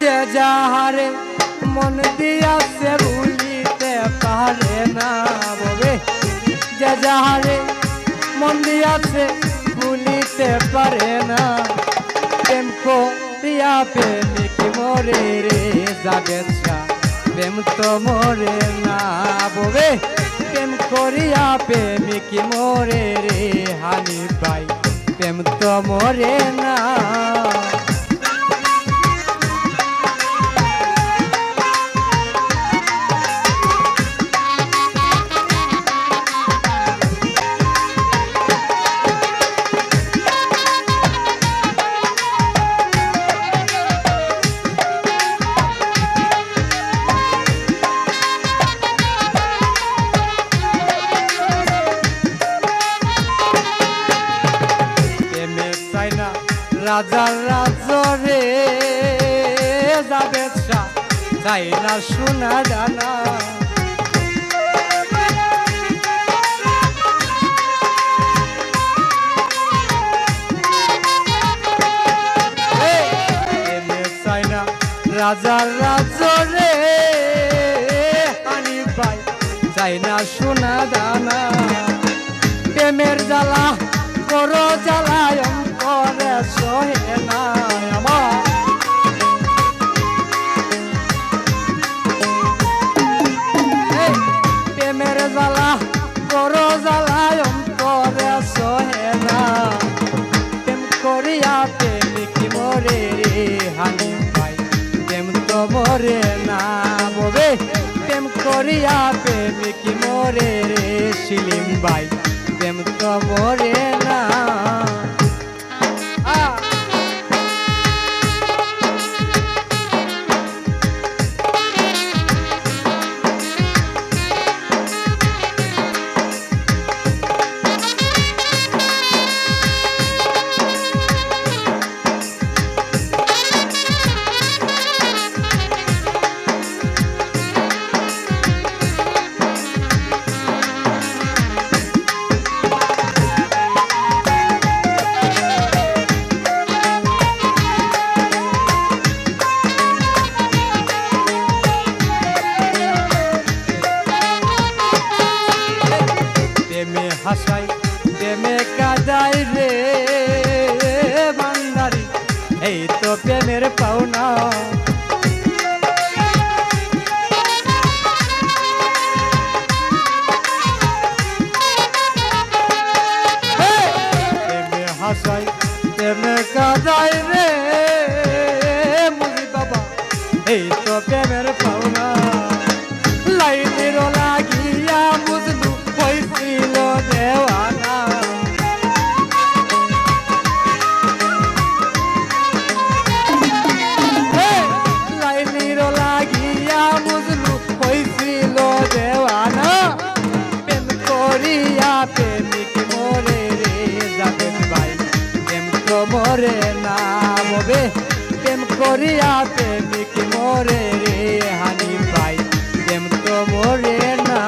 যে যাহারে মন দিয়াছে ভুলিতে পারে না ববে, যে যাহারে মন দিয়াছে ভুলিতে পারে না। প্রেম করিয়া প্রেমিক মরে রে যাবে প্রেম তো মরে না ববে, প্রেম করিয়া প্রেমিক মরে রে হানিফ ভাই প্রেম তো মরে না। রাজার রাজরে যাবে চাই না সোনা দানা, চাই না রাজার রাজরে হানিফ ভাই চাই না সোনা দানা। প্রেমের জ্বালা করো জ্বালায় করে সহে না আমার, প্রেমের জ্বালা করো জ্বালায় করে সহে না। প্রেম করিয়া প্রেমিক মরে রে হানিফ ভাই প্রেম তো মরে না ববে, প্রেম করিয়া প্রেমিক মরে রে সেলিম ভাই প্রেম তো মরে না। হাসাই প্রেমে কাদাই রে বান্দারি এই তো প্রেমের পাওনা। প্রেমে হাসাই প্রেমে কাদাই রে মুজি বাবা এই তো প্রেমের পাওনা। লাইনের লাগিয়া বুঝলু হইছিল দেওয়ানা, লাইনের লাগিয়া বুঝলু হইছিল দেওয়ানা। প্রেম করিয়া প্রেমিক মরে রে যাবে ভাই প্রেম তো মরে না ববে, প্রেম করিয়া প্রেমিক মরে রে হানিফ ভাই প্রেম তো মরে না।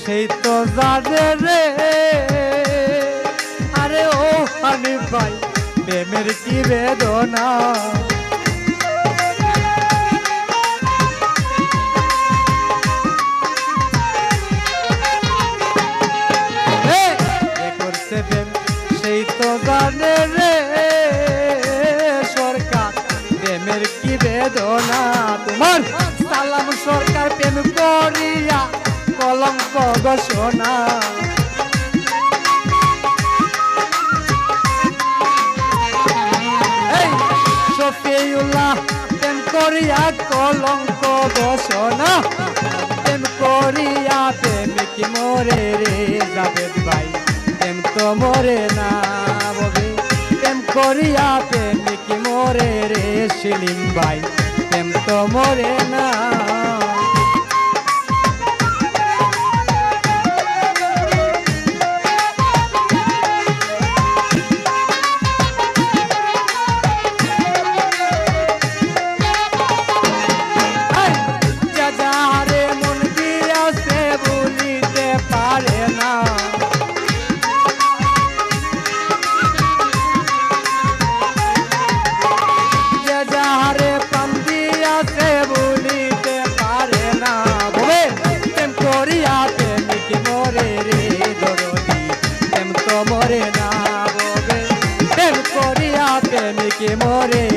সেই তো জানে রে আরে ও হানিফ ভাই প্রেমের কি বেদনা। করছে প্রেম সেই তো জানে রে সরকার প্রেমের কি বেদনা। তোমার সালাম সরকার প্রেম করিয়া কলঙ্ক ঘোষণা। শফিউল্লাহ প্রেম করিয়া কলঙ্ক ঘোষণা। প্রেম করিয়া প্রেমিক মরে রে যাবে ভাই প্রেম তো মরে না ববে, প্রেম করিয়া প্রেমিক মোরে রে সেলিম ভাই প্রেম তো মরে না যাহারে মন দিয়াছে বলিতে পারে না যাহারে প্রাণ দিয়াছে বলিতে পারে না বলে প্রেম করিয়া প্রেমিক মরে রে দরদি প্রেম তো মরে না বলে প্রেম করিয়া প্রেমিক মরে